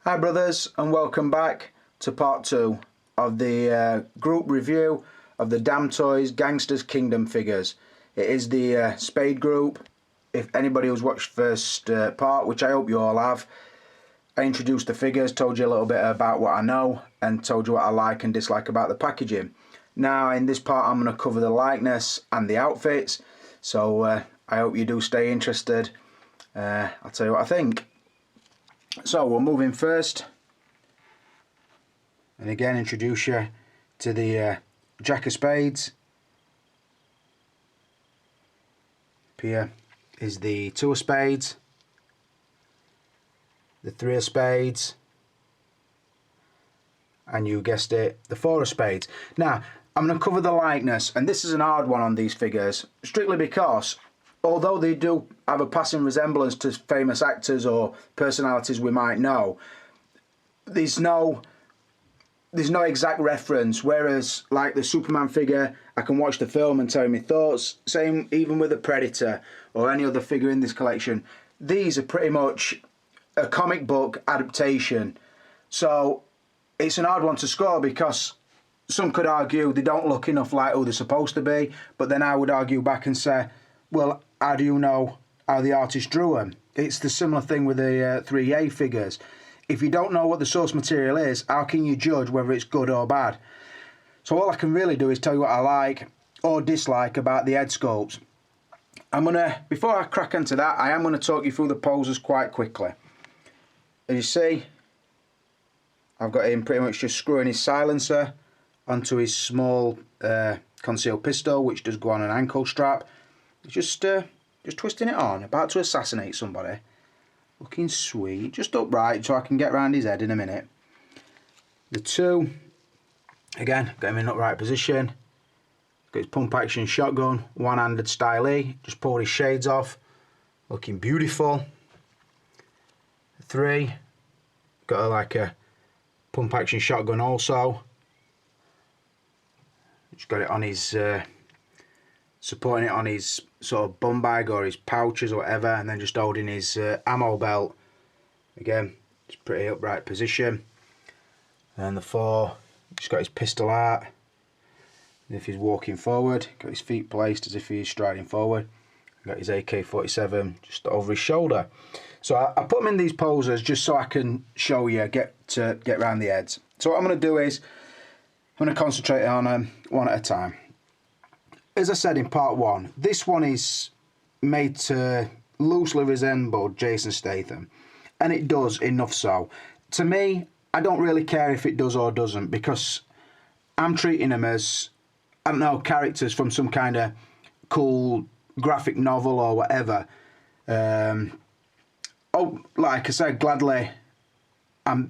Hi brothers, and welcome back to part 2 of the group review of the Damn Toys Gangsters Kingdom figures. It is the Spade group. If anybody who's watched first part, which I hope you all have, I introduced the figures, told you a little bit about what I know, and told you what I like and dislike about the packaging. Now in this part I'm going to cover the likeness and the outfits, so I hope you do stay interested. I'll tell you what I think. So we'll move in first, and again introduce you to the Jack of Spades. Here is the 2 of Spades, the 3 of Spades, and you guessed it, the 4 of Spades. Now I'm going to cover the likeness, and this is an hard one on these figures, strictly because although they do have a passing resemblance to famous actors or personalities we might know, there's no exact reference, whereas like the Superman figure, I can watch the film and tell you my thoughts. Same even with the Predator or any other figure in this collection. These are pretty much a comic book adaptation, so it's an hard one to score because some could argue they don't look enough like who they're supposed to be, but then I would argue back and say, well, how do you know how the artist drew them? It's the similar thing with the 3A figures. If you don't know what the source material is, how can you judge whether it's good or bad? So all I can really do is tell you what I like or dislike about the head sculpts. Before I crack into that, I am going to talk you through the poses quite quickly. As you see, I've got him pretty much just screwing his silencer onto his small concealed pistol, which does go on an ankle strap. Just twisting it on, about to assassinate somebody. Looking sweet, just upright so I can get round his head in a minute. The 2, again, got him in upright position. Got his pump action shotgun, one-handed stylee, just pulled his shades off. Looking beautiful. The 3, got like a pump action shotgun also. Just got it on his, supporting it on his sort of bum bag or his pouches or whatever, and then just holding his ammo belt. Again, it's pretty upright position. And the 4, just got his pistol out as if he's walking forward, got his feet placed as if he's striding forward. Got his AK-47 just over his shoulder. So I put them in these poses just so I can show you, get around the heads. So what I'm going to do is I'm going to concentrate on them one at a time. As I said in part 1, this one is made to loosely resemble Jason Statham, and it does, enough so. To me, I don't really care if it does or doesn't, because I'm treating them as, I don't know, characters from some kind of cool graphic novel or whatever. Oh, like I said, gladly,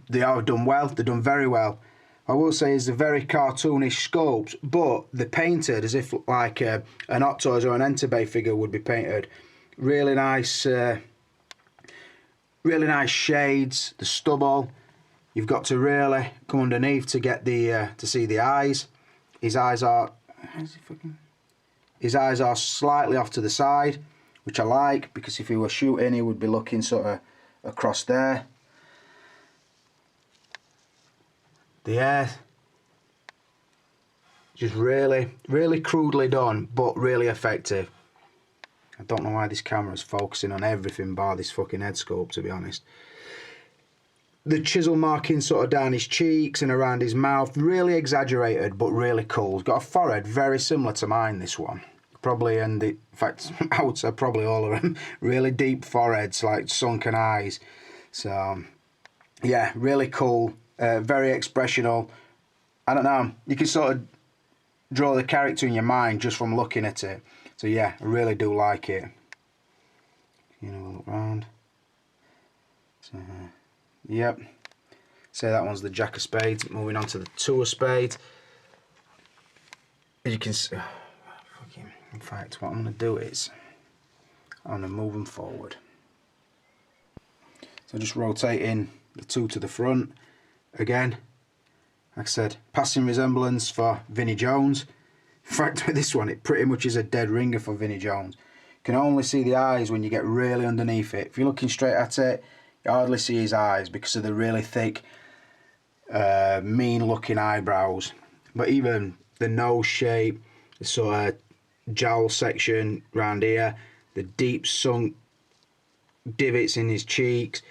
they are done well, they're done very well. I will say is a very cartoonish sculpt, but they're painted as if like an Hot Toys or an Entebbe figure would be painted. Really nice shades. The stubble, you've got to really come underneath to get the to see the eyes. His eyes are slightly off to the side, which I like, because if he were shooting, he would be looking sort of across there. The hair, just really crudely done, but really effective. I don't know why this camera's focusing on everything bar this fucking head sculpt, to be honest. The chisel marking sort of down his cheeks and around his mouth, really exaggerated, but really cool. He's got a forehead very similar to mine, this one. Probably, and in fact, I would say probably all of them. Really deep foreheads, like sunken eyes. So, yeah, really cool. Very expressional. I don't know, you can sort of draw the character in your mind just from looking at it. So yeah, I really do like it. You know, look round. So, yep. So that one's the Jack of Spades. Moving on to the 2 of Spades. As you can see, in fact, what I'm going to do is I'm going to move them forward. So just rotating the 2 to the front. Again, like I said, passing resemblance for Vinnie Jones. In fact, with this one, it pretty much is a dead ringer for Vinnie Jones. You can only see the eyes when you get really underneath it. If you're looking straight at it, You hardly see his eyes because of the really thick, mean looking eyebrows. But even the nose shape, the sort of jowl section round here, the deep sunk divots in his cheeks.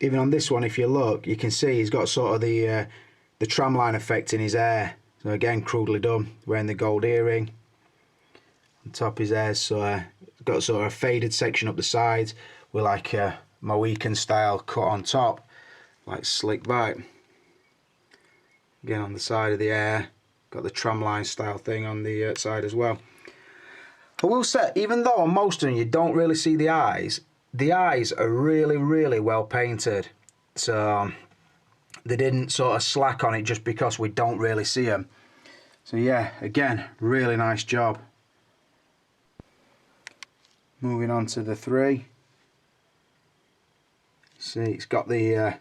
Even on this one, if you look, you can see he's got sort of the tramline effect in his hair. So again, crudely done, wearing the gold earring. On top of his hair, so got sort of a faded section up the sides with like a Mohican style cut on top, like slick back. Again on the side of the hair, got the tramline style thing on the side as well. I will say, even though on most of them you don't really see the eyes are really well painted. So they didn't sort of slack on it just because we don't really see them. So yeah, again, really nice job. Moving on to the 3. See, it's got the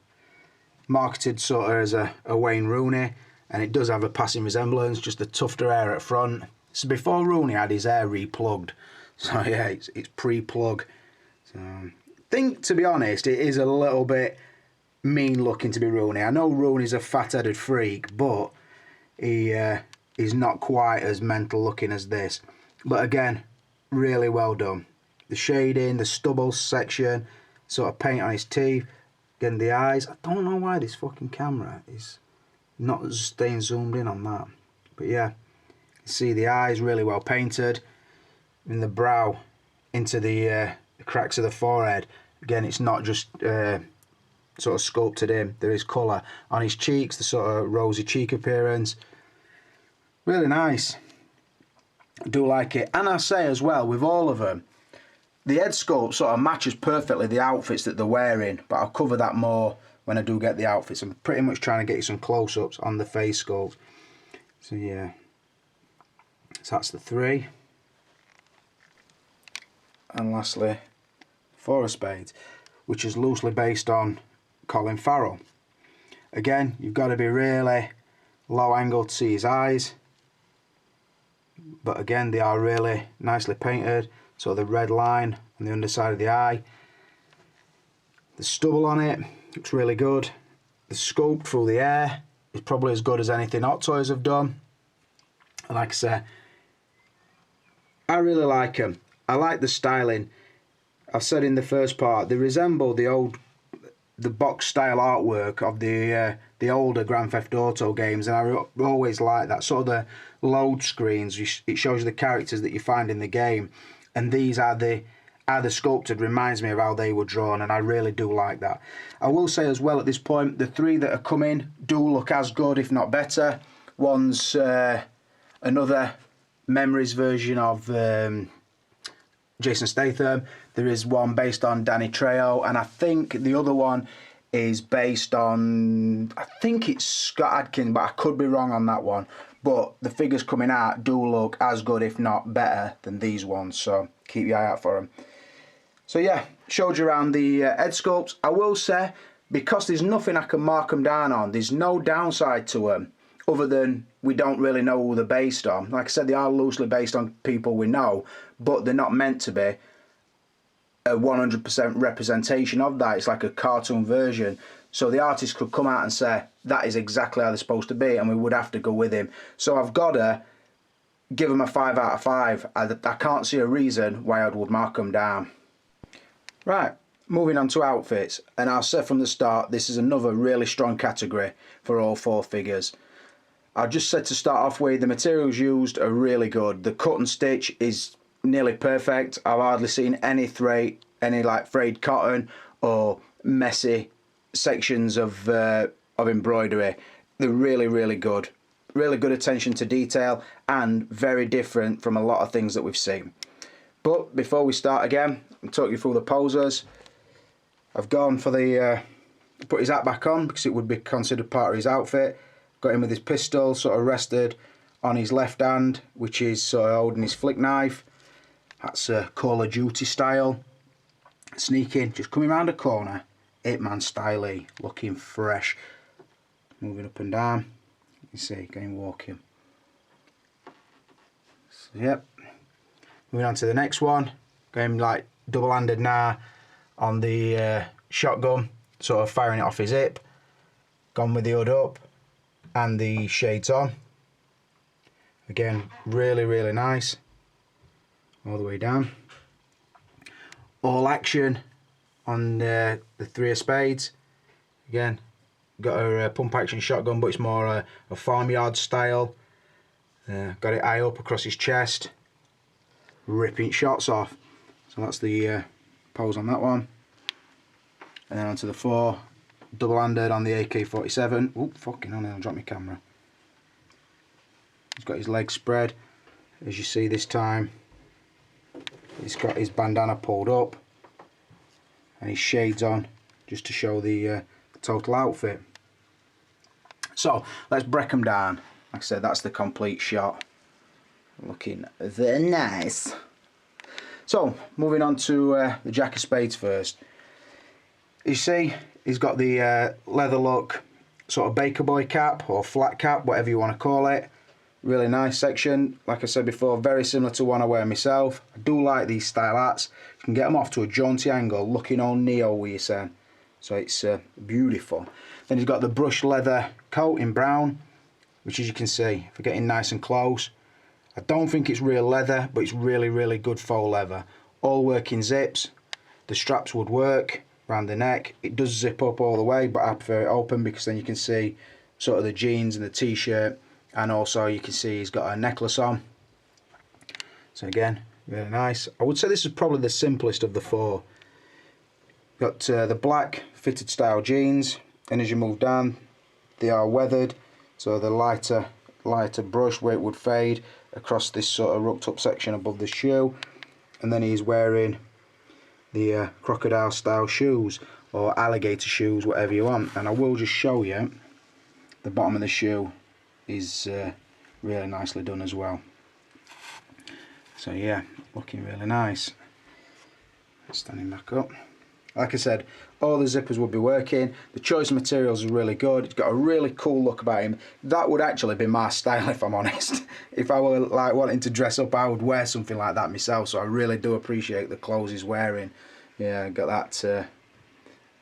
marketed sort of as a Wayne Rooney, and it does have a passing resemblance, just the tufter hair at front. So before Rooney had his hair replugged. So yeah, it's pre-plug. So I think, to be honest, it is a little bit mean looking to be Rooney. I know Rooney's a fat-headed freak, but he's not quite as mental looking as this. But again, really well done. The shading, the stubble section, sort of paint on his teeth, again the eyes. I don't know why this fucking camera is not staying zoomed in on that. But yeah, you see the eyes really well painted. In the brow, into the cracks of the forehead. Again, it's not just sort of sculpted in. There is colour on his cheeks, the sort of rosy cheek appearance. Really nice. I do like it. And I say as well, with all of them, the head sculpt sort of matches perfectly the outfits that they're wearing, but I'll cover that more when I do get the outfits. I'm pretty much trying to get you some close-ups on the face sculpt. So yeah, so that's the 3. And lastly, 4 of Spades, which is loosely based on Colin Farrell. Again, you've got to be really low angle to see his eyes, but again, they are really nicely painted. So the red line on the underside of the eye, the stubble on it looks really good. The sculpt through the hair is probably as good as anything Hot Toys have done. And like I say, I really like them. I like the styling. I've said in the first part, they resemble the box style artwork of the older Grand Theft Auto games, and I always like that sort of the load screens. It shows you the characters that you find in the game, and these are the sculpted, reminds me of how they were drawn, and I really do like that. I will say as well at this point, the 3 that are coming do look as good, if not better. One's another Memories version of Jason Statham. There is one based on Danny Trejo, and I think the other one is based on, I think it's Scott Adkins, but I could be wrong on that one. But the figures coming out do look as good, if not better, than these ones, so keep your eye out for them. So yeah, showed you around the head sculpts. I will say, because there's nothing I can mark them down on, there's no downside to them, other than we don't really know who they're based on. Like I said, they are loosely based on people we know, but they're not meant to be a 100% representation of that. It's like a cartoon version. So the artist could come out and say, that is exactly how they're supposed to be, and we would have to go with him. So I've got to give them a 5 out of 5. I can't see a reason why I would mark them down. Right, moving on to outfits. And I'll say from the start, this is another really strong category for all 4 figures. I just said to start off with, the materials used are really good. The cut and stitch is nearly perfect. I've hardly seen any like frayed cotton or messy sections of embroidery. They're really good. Really good attention to detail, and very different from a lot of things that we've seen. But before we start again, I'll talk you through the posers. I've gone for the put his hat back on because it would be considered part of his outfit. Got him with his pistol sort of rested on his left hand, which is sort of holding his flick knife. That's Call of Duty style. Sneaking, just coming round a corner, Hitman style, looking fresh. Moving up and down, you see, going walking. So, yep. Moving on to the next one, going like double-handed now on the shotgun. sort of firing it off his hip. Gone with the hood up and the shades on. Again, really, really nice. All the way down. All action on the 3 of spades. Again, got a pump action shotgun, but it's more a farmyard style. Got it high up across his chest. Ripping shots off. So that's the pose on that one. And then onto the 4. Double-handed on the AK-47. Oh, fucking hell, I'll drop my camera. He's got his legs spread. As you see this time, he's got his bandana pulled up. And his shades on, just to show the total outfit. So, let's break them down. Like I said, that's the complete shot. Looking very nice. So, moving on to the Jack of Spades first. You see, he's got the leather look sort of baker boy cap or flat cap, whatever you want to call it. Really nice section. Like I said before, very similar to one I wear myself. I do like these style hats. You can get them off to a jaunty angle, looking all neo, we are saying. So it's beautiful. Then he's got the brushed leather coat in brown, which as you can see, if we're getting nice and close, I don't think it's real leather, but it's really, really good faux leather. All working zips. The straps would work around the neck. It does zip up all the way, but I prefer it open because then you can see sort of the jeans and the t-shirt, and also you can see he's got a necklace on. So again, really nice. I would say this is probably the simplest of the 4. Got the black fitted style jeans, and as you move down, they are weathered, so the lighter brush where it would fade across this sort of rucked up section above the shoe. And then he's wearing the crocodile style shoes or alligator shoes, whatever you want. And I will just show you the bottom of the shoe is really nicely done as well. So yeah, looking really nice. Standing back up. Like I said, all the zippers would be working. The choice of materials is really good. It's got a really cool look about him. That would actually be my style, if I'm honest. If I were like wanting to dress up, I would wear something like that myself. So I really do appreciate the clothes he's wearing. Yeah, got that.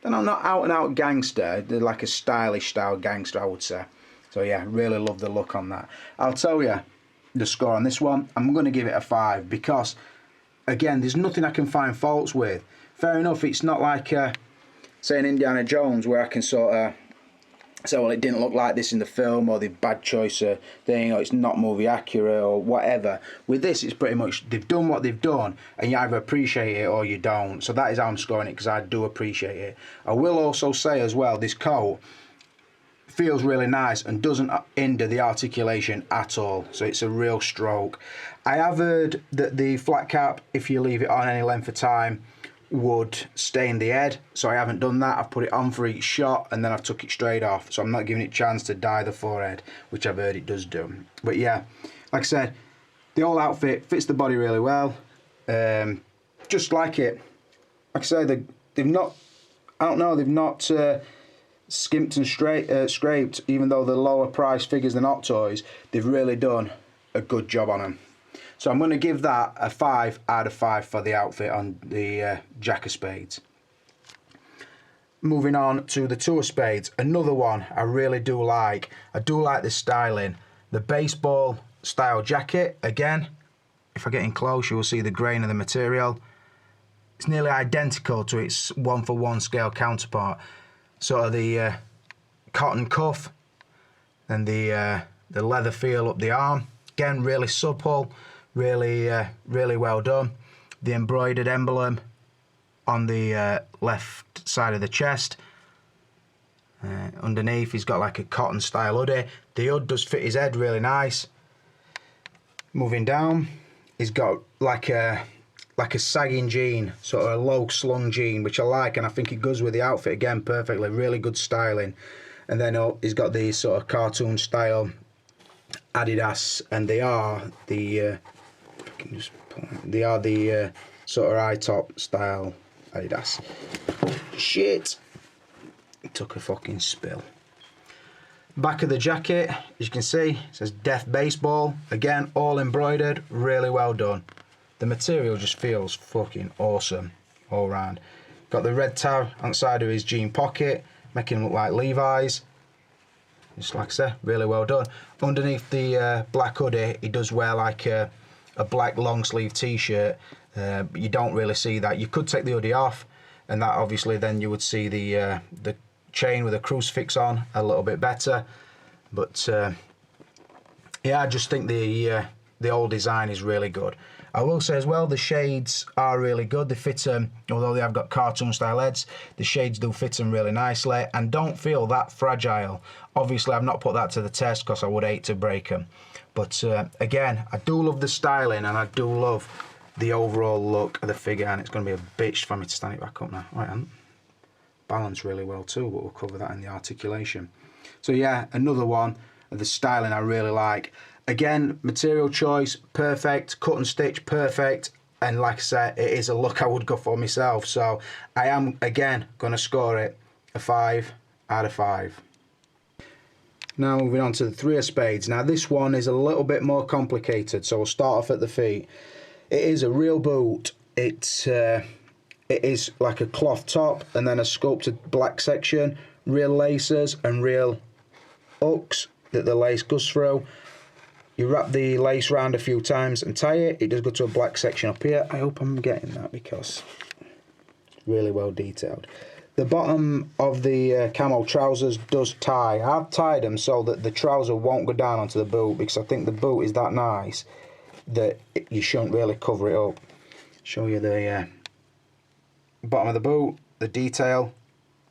Then I'm not out and out gangster. They're like a stylish style gangster, I would say. So yeah, really love the look on that. I'll tell you the score on this one. I'm going to give it a 5 because, again, there's nothing I can find faults with. Fair enough, it's not like, say, an Indiana Jones where I can sort of say, well, it didn't look like this in the film, or the bad choice of thing, or it's not movie accurate, or whatever. With this, it's pretty much, they've done what they've done, and you either appreciate it or you don't. So that is how I'm scoring it, because I do appreciate it. I will also say as well, this coat feels really nice and doesn't hinder the articulation at all. So it's a real stroke. I have heard that the flat cap, if you leave it on any length of time, would stain the head, so I haven't done that. I've put it on for each shot and then I've took it straight off, so I'm not giving it a chance to dye the forehead, which I've heard it does do. But yeah, like I said, the whole outfit fits the body really well. Just like it. Like I say, they've not, I don't know, they've not skimped and scraped, even though the lower price figures, they're not toys. They've really done a good job on them. So I'm going to give that a 5 out of 5 for the outfit on the Jack of Spades. Moving on to the 2 of Spades, another one I really do like. I do like the styling. The baseball style jacket, again, if I get in close you will see the grain of the material. It's nearly identical to its 1-for-1 scale counterpart. Sort of the cotton cuff and the leather feel up the arm. Again, really supple. Really well done. The embroidered emblem on the left side of the chest. Underneath he's got like a cotton style hoodie. The hood does fit his head really nice. Moving down, he's got like a sagging jean, sort of a low slung jean, which I like, and I think it goes with the outfit again perfectly. Really good styling. And then he's got these sort of cartoon style Adidas, and they are the sort of high top style Adidas. Shit! It took a fucking spill. Back of the jacket, as you can see, it says Death Baseball. Again, all embroidered, really well done. The material just feels fucking awesome all round. Got the red tab on the side of his jean pocket, making him look like Levi's. Just like I said, really well done. Underneath the black hoodie, he does wear like a black long sleeve t-shirt, but you don't really see that. You could take the hoodie off, and that obviously then you would see the chain with a crucifix on a little bit better. But yeah, I just think the old design is really good. I will say as well, the shades are really good. They fit them, although they have got cartoon style heads, the shades do fit them really nicely and don't feel that fragile. Obviously, I've not put that to the test because I would hate to break them. But again, I do love the styling and I do love the overall look of the figure, and it's going to be a bitch for me to stand it back up now. Right, and balance really well too, but we'll cover that in the articulation. So yeah, another one of the styling I really like. Again, material choice, perfect. Cut and stitch, perfect. And like I said, it is a look I would go for myself. So I am, again, going to score it a 5 out of 5. Now moving on to the 3 of spades. Now this one is a little bit more complicated, so we'll start off at the feet. It is a real boot. It is like a cloth top and then a sculpted black section, real laces and real hooks that the lace goes through. You wrap the lace round a few times and tie it. It does go to a black section up here. I hope I'm getting that because it's really well detailed. The bottom of the camel trousers does tie. I've tied them so that the trouser won't go down onto the boot, because I think the boot is that nice that you shouldn't really cover it up. Show you the bottom of the boot, the detail.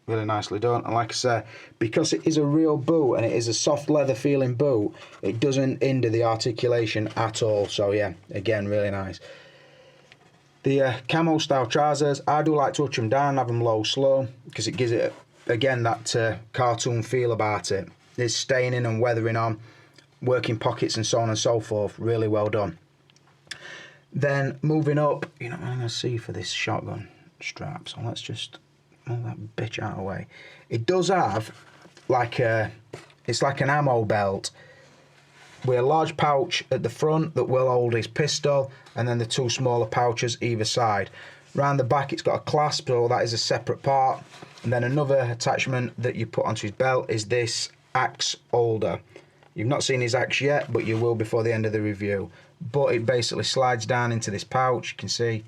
Really nicely done, and like I say, because it is a real boot and it is a soft leather feeling boot, it doesn't hinder the articulation at all. So yeah, again, really nice. The camel style trousers, I do like to touch them down, have them low slow, because it gives it again that cartoon feel about it. There's staining and weathering on, working pockets and so on and so forth. Really well done. Then moving up, you know what I'm going to see for this shotgun strap, so let's just move that bitch out of the way. It does have like it's like an ammo belt with a large pouch at the front that will hold his pistol, and then the 2 smaller pouches either side. Round the back it's got a clasp, so that is a separate part, and then another attachment that you put onto his belt is this axe holder. You've not seen his axe yet, but you will before the end of the review. But it basically slides down into this pouch. You can see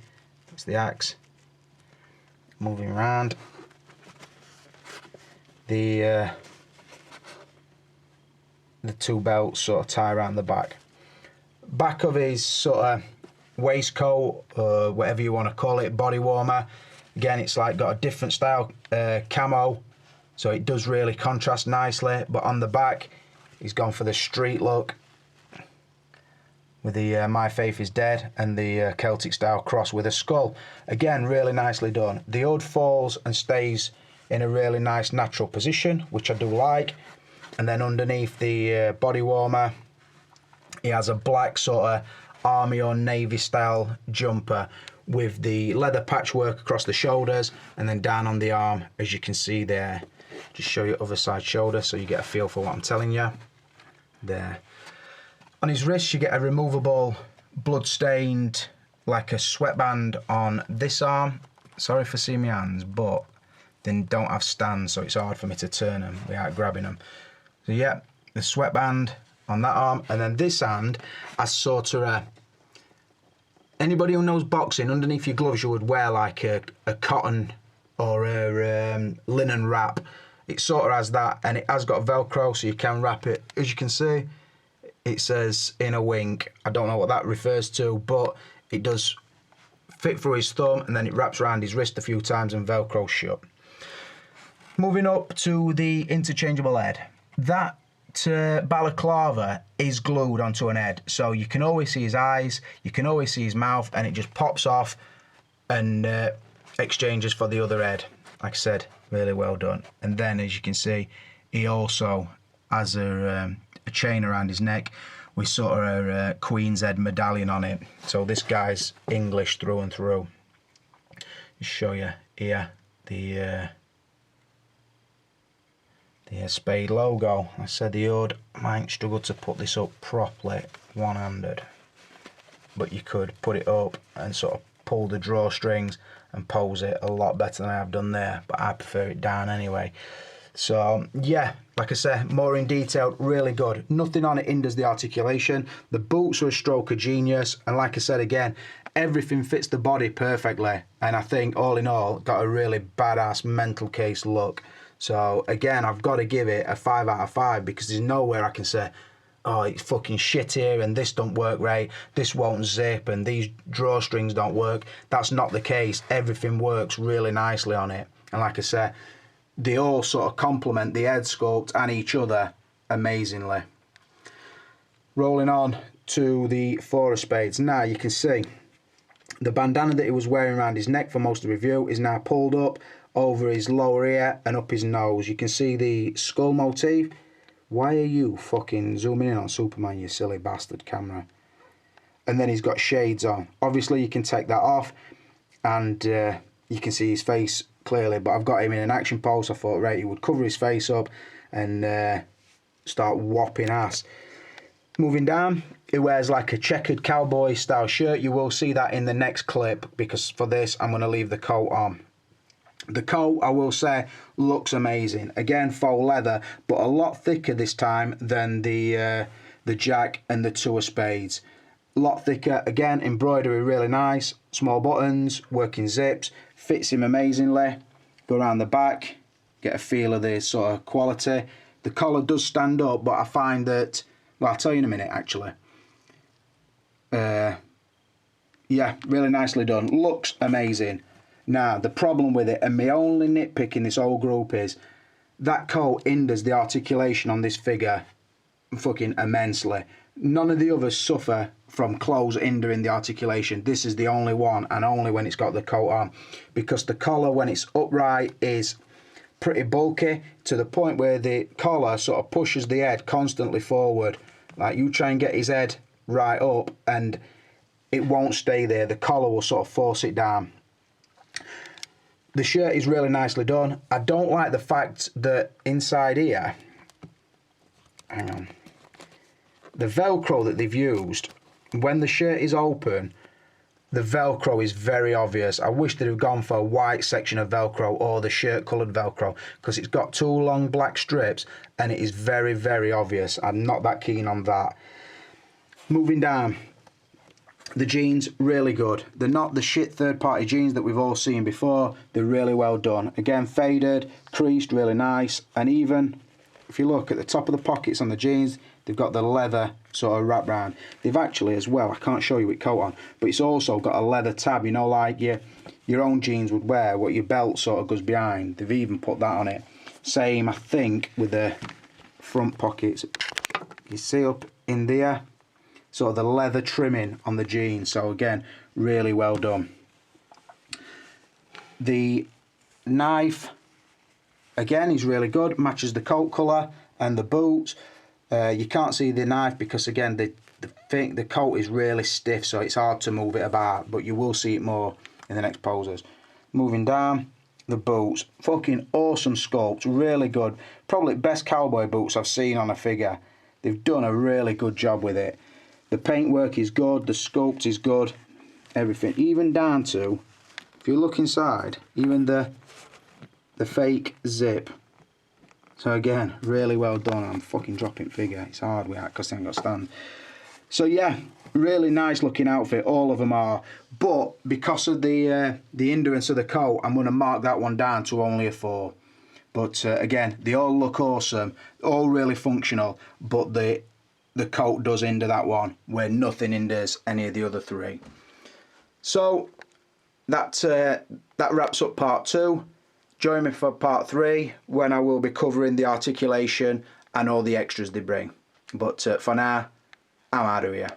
it's the axe. Moving around, the 2 belts sort of tie around the back. Back of his sort of waistcoat, or whatever you want to call it, body warmer. Again, it's like got a different style camo, so it does really contrast nicely. But on the back, he's gone for the street look with the My Faith is Dead and the Celtic style cross with a skull. Again, really nicely done. The hood falls and stays in a really nice natural position, which I do like. And then underneath the body warmer, he has a black sort of army or navy style jumper with the leather patchwork across the shoulders and then down on the arm, as you can see there. Just show you other side shoulder so you get a feel for what I'm telling you. There. On his wrist you get a removable blood-stained, like a sweatband on this arm. Sorry for seeing my hands, but they don't have stands, so it's hard for me to turn them without grabbing them. So yeah, the sweatband on that arm, and then this hand has sort of anybody who knows boxing, underneath your gloves you would wear like a cotton or a linen wrap. It sort of has that, and it has got Velcro so you can wrap it. As you can see, it says in a wink. I don't know what that refers to, but it does fit through his thumb and then it wraps around his wrist a few times and Velcro shut. Moving up to the interchangeable head. That balaclava is glued onto an head, so you can always see his eyes, you can always see his mouth, and it just pops off and exchanges for the other head. Like I said, really well done. And then, as you can see, he also has a chain around his neck with sort of a Queen's Head medallion on it. So this guy's English through and through. Just show you here the Spade logo. I said the hood, I might struggle to put this up properly one-handed, but you could put it up and sort of pull the drawstrings and pose it a lot better than I have done there, but I prefer it down anyway. So yeah, like I said, more in detail, really good. Nothing on it hinders the articulation. The boots are a stroke of genius, and like I said again, everything fits the body perfectly, and I think all in all got a really badass mental case look. So again, I've got to give it a 5 out of 5 because there's nowhere I can say, oh, it's fucking shit here and this don't work right, this won't zip and these drawstrings don't work. That's not the case. Everything works really nicely on it, and like I said, they all sort of complement the head sculpt and each other amazingly. Rolling on to the 4 of spades. Now you can see the bandana that he was wearing around his neck for most of the review is now pulled up over his lower ear and up his nose. You can see the skull motif. Why are you fucking zooming in on Superman, you silly bastard camera? And then he's got shades on. Obviously you can take that off and you can see his face clearly, but I've got him in an action pose. I thought, right, he would cover his face up and start whopping ass. Moving down, he wears like a checkered cowboy style shirt. You will see that in the next clip because for this I'm going to leave the coat on. The coat, I will say, looks amazing. Again, faux leather, but a lot thicker this time than the Jack and the 2 of spades. A lot thicker. Again, embroidery really nice. Small buttons, working zips. Fits him amazingly. Go around the back, get a feel of the sort of quality. The collar does stand up, but I find that, well, I'll tell you in a minute actually. Yeah, really nicely done. Looks amazing. Now, the problem with it, and my only nitpick in this whole group is, that coat hinders the articulation on this figure fucking immensely. None of the others suffer from clothes hindering the articulation. This is the only one, and only when it's got the coat on. Because the collar, when it's upright, is pretty bulky, to the point where the collar sort of pushes the head constantly forward. Like, you try and get his head right up, and it won't stay there. The collar will sort of force it down. The shirt is really nicely done. I don't like the fact that inside here, hang on, the Velcro that they've used, when the shirt is open, the Velcro is very obvious. I wish they'd have gone for a white section of Velcro or the shirt coloured Velcro, because it's got 2 long black strips and it is very, very obvious. I'm not that keen on that. Moving down. The jeans, really good. They're not the shit third-party jeans that we've all seen before. They're really well done. Again, faded, creased, really nice. And even, if you look at the top of the pockets on the jeans, they've got the leather sort of wrap round. They've actually, as well, I can't show you with coat on, but it's also got a leather tab, you know, like your own jeans would wear, what your belt sort of goes behind. They've even put that on it. Same, I think, with the front pockets. You see up in there? Sort of the leather trimming on the jeans. So again, really well done. The knife, again, is really good. Matches the coat colour and the boots. You can't see the knife because, again, the coat is really stiff, so it's hard to move it about. But you will see it more in the next poses. Moving down, the boots. Fucking awesome sculpt. Really good. Probably best cowboy boots I've seen on a figure. They've done a really good job with it. The paintwork is good, the sculpt is good, everything. Even down to, if you look inside, even the fake zip. So again, really well done. I'm fucking dropping figure. It's hard with that because I ain't got stand. So yeah, really nice looking outfit. All of them are. But because of the hindrance of the coat, I'm going to mark that one down to only a 4. But again, they all look awesome. All really functional. But the coat does hinder that one, where nothing hinders any of the other 3. So that wraps up part 2. Join me for part 3, when I will be covering the articulation and all the extras they bring. But for now, I'm out of here.